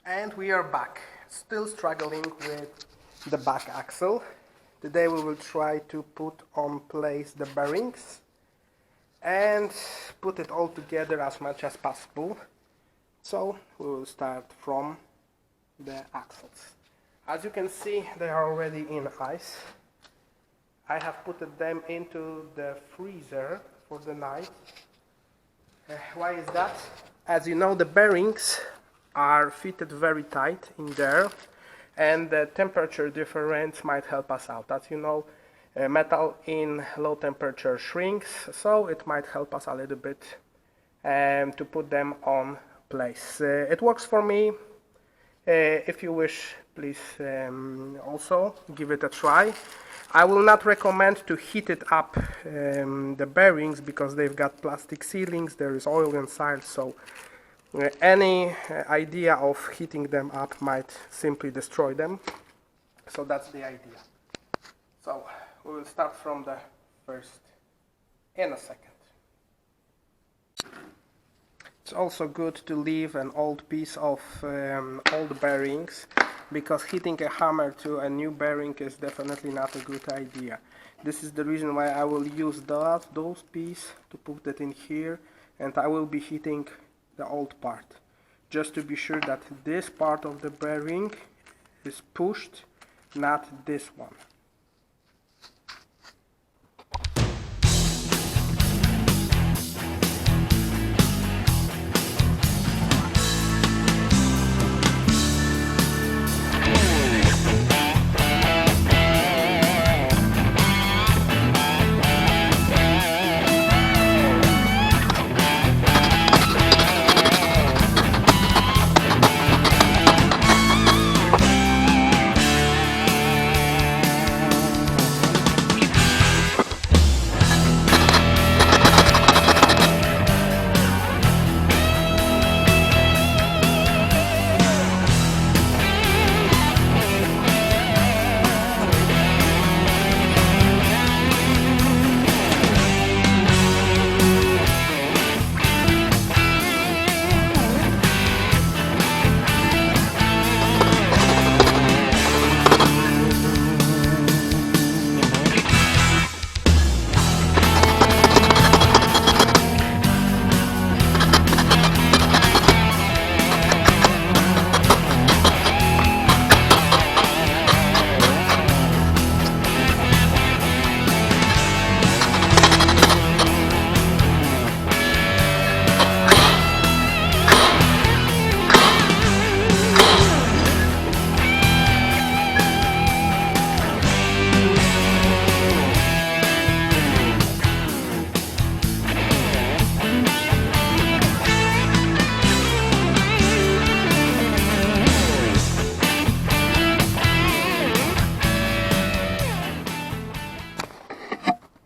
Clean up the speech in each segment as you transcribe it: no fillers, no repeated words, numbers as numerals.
And we are back, still struggling with the back axle. Today we will try to put on place the bearings and put it all together as much as possible. So we will start from the axles. As you can see, they are already in ice. I have put them into the freezer for the night. Why is that? As you know, the bearings are fitted very tight in there, and the temperature difference might help us out. As you know, metal in low temperature shrinks, so it might help us a little bit to put them on place. It works for me. If you wish, please also give it a try. I will not recommend to heat it up, the bearings, because they've got plastic sealings, there is oil inside, so any idea of heating them up might simply destroy them. So that's the idea. So we will start from the first in a second. It's also good to leave an old piece of old bearings, because hitting a hammer to a new bearing is definitely not a good idea. This is the reason why I will use those pieces to put it in here, and I will be hitting the old part, just to be sure that this part of the bearing is pushed, not this one.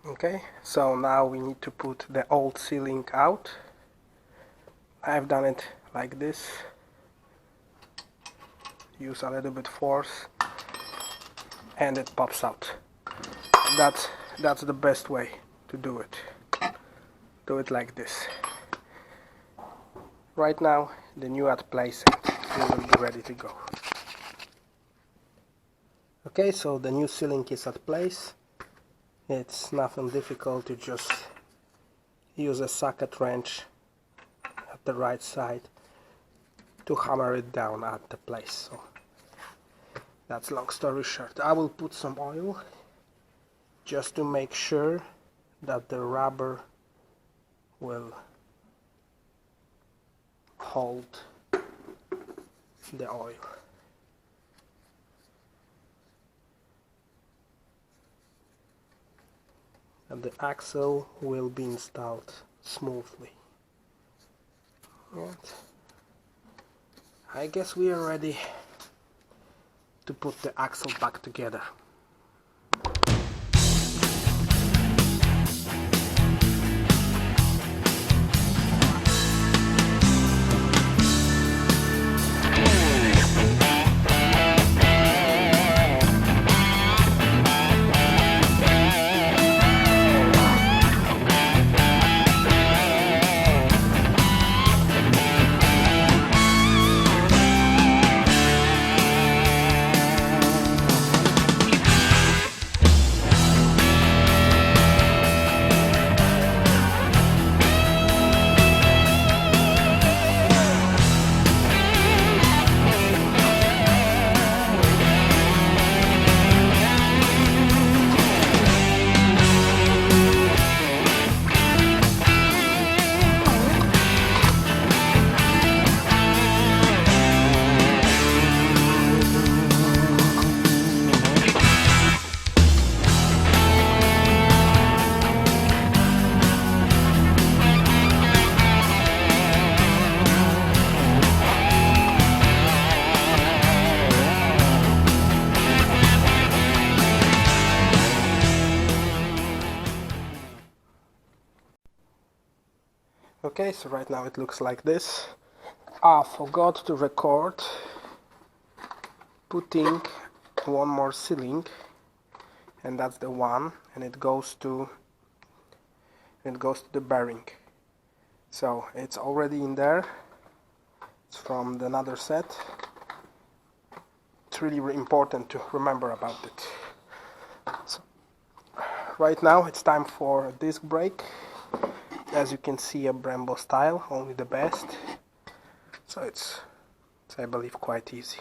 Okay, so now we need to put the old sealing out. I've done it like this. Use a little bit force and it pops out. That's the best way to do it. Do it like this. Right now the new at place, and we will be ready to go. Okay, so the new sealing is at place. It's nothing difficult to just use a socket wrench at the right side to hammer it down at the place. So that's long story short. I will put some oil just to make sure that the rubber will hold the oil. And the axle will be installed smoothly. And I guess we are ready to put the axle back together. Okay, so right now it looks like this. I forgot to record putting one more sealing, and that's the one, and it goes to the bearing. So it's already in there. It's from another set. It's really important to remember about it. So right now it's time for a disc brake. As you can see, a Brembo style, only the best. So it's I believe quite easy.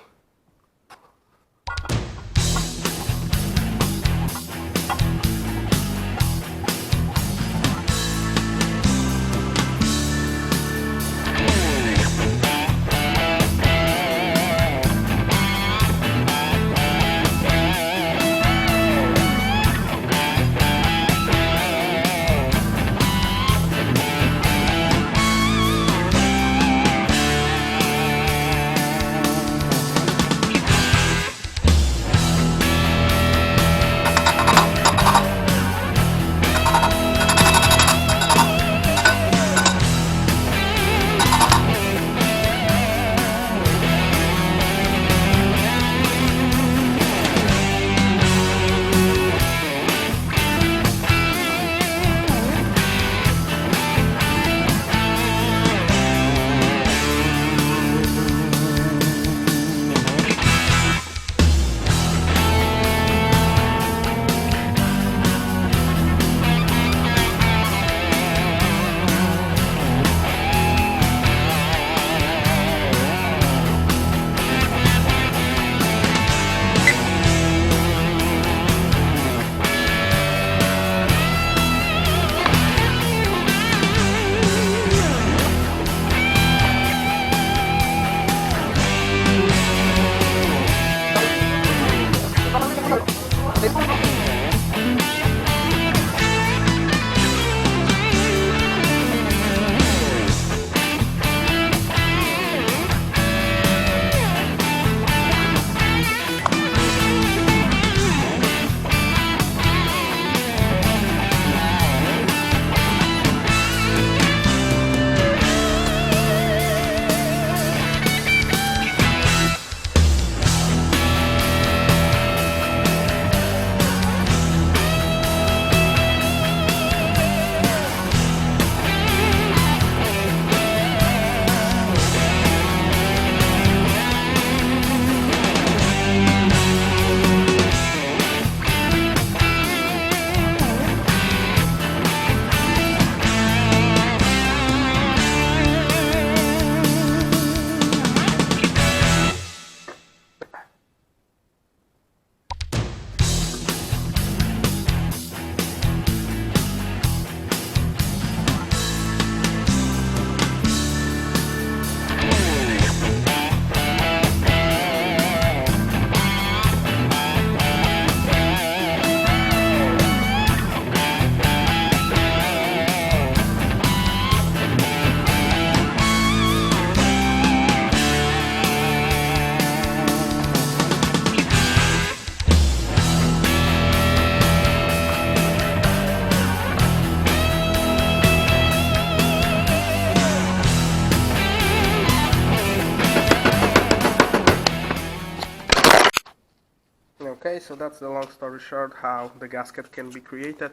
Okay, so that's the long story short how the gasket can be created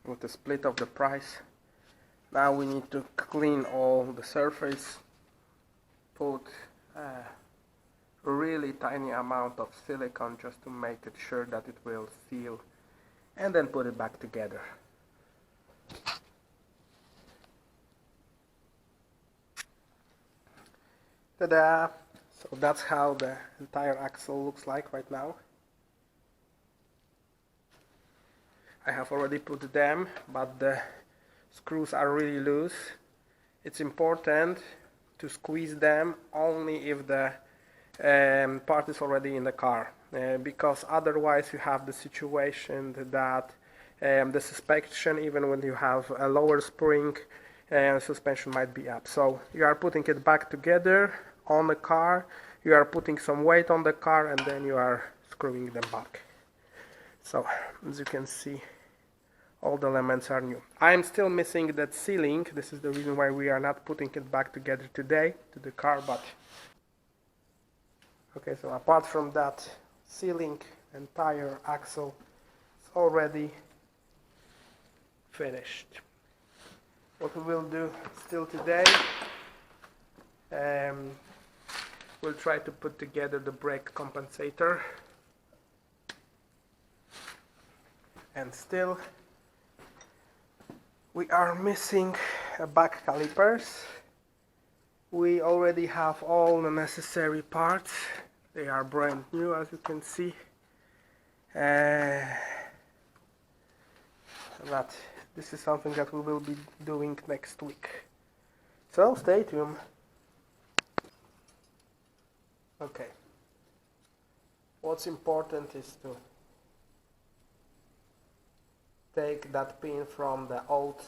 with the split of the price. Now we need to clean all the surface, put a really tiny amount of silicone just to make it sure that it will seal, and then put it back together. Ta-da! So that's how the entire axle looks like right now. I have already put them, but the screws are really loose. It's important to squeeze them only if the part is already in the car, because otherwise you have the situation that the suspension, even when you have a lower spring, suspension might be up. So you are putting it back together on the car, you are putting some weight on the car, and then you are screwing them back. So as you can see, all the elements are new. I'm still missing that ceiling. This is the reason why we are not putting it back together today to the car, but okay, so apart from that, ceiling, entire axle is already finished. What we will do still today, we'll try to put together the brake compensator, and still we are missing back calipers. We already have all the necessary parts. They are brand new, as you can see. But this is something that we will be doing next week. So stay tuned. Okay. What's important is to take that pin from the old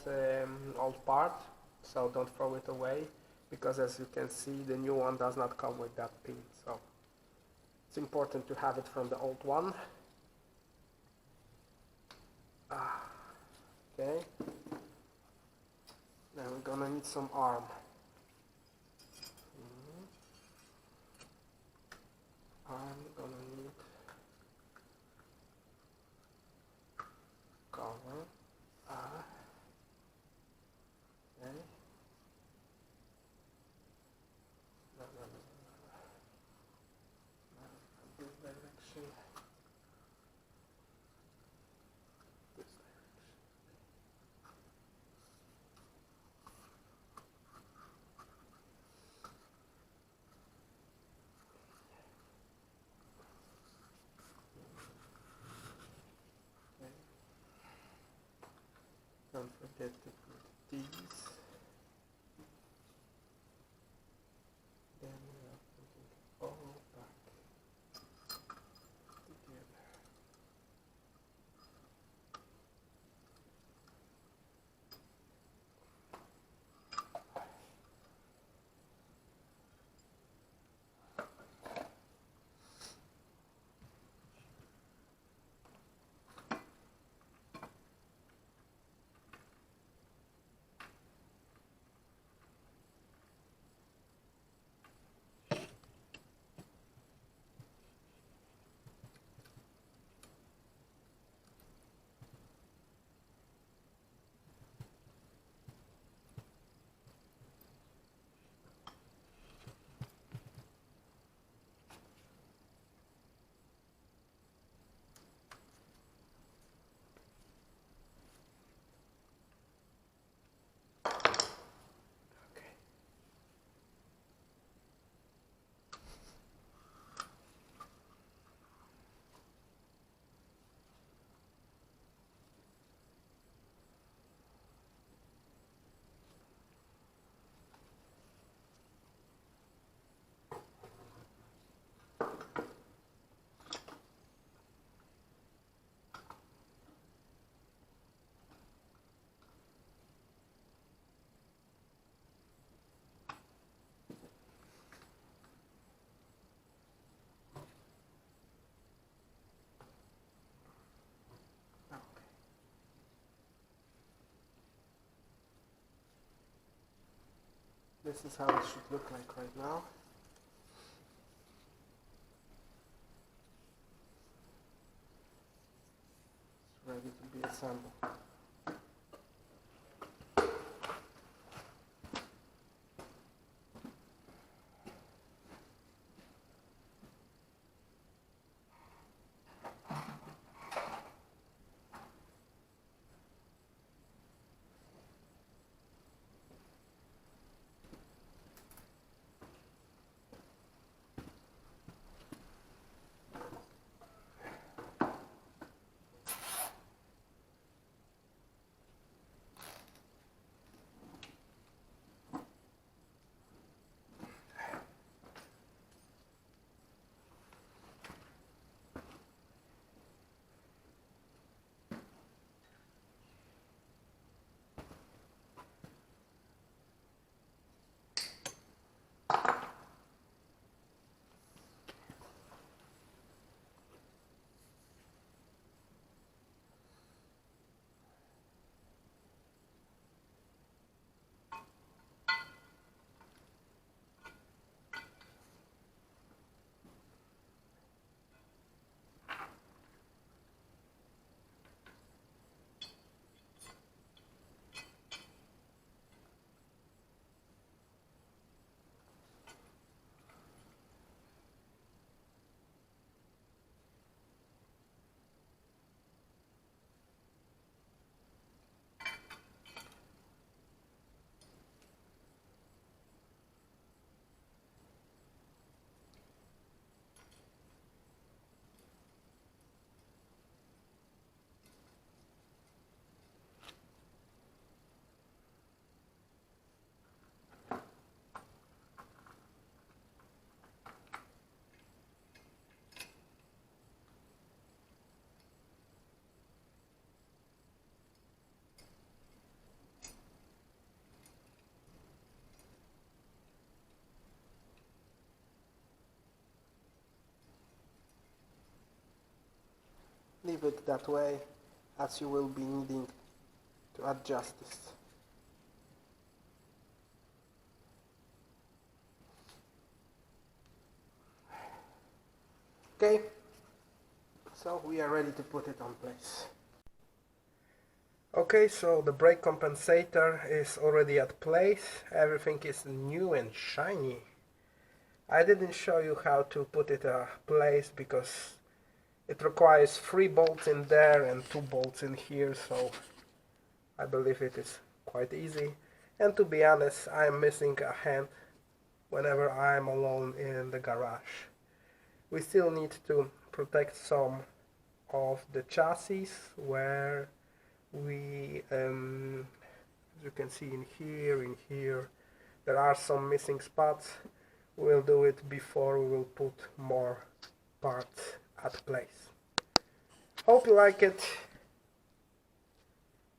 part, so don't throw it away, because as you can see, the new one does not come with that pin. So it's important to have it from the old one. Okay. Now we're gonna need some arm. I'm gonna need cover. Okay. No. This direction. This direction. Okay. Don't forget to put these. Then we are putting it all back together. This is how it should look like right now. It's ready to be assembled. leave it that way, as you will be needing to adjust this. Okay, so we are ready to put it on place. Okay, so the brake compensator is already at place. Everything is new and shiny. I didn't show you how to put it in place because it requires 3 bolts in there and 2 bolts in here, so I believe it is quite easy. And to be honest, I'm missing a hand whenever I'm alone in the garage. We still need to protect some of the chassis where we, as you can see in here, there are some missing spots. We'll do it before we will put more parts at place. Hope you like it.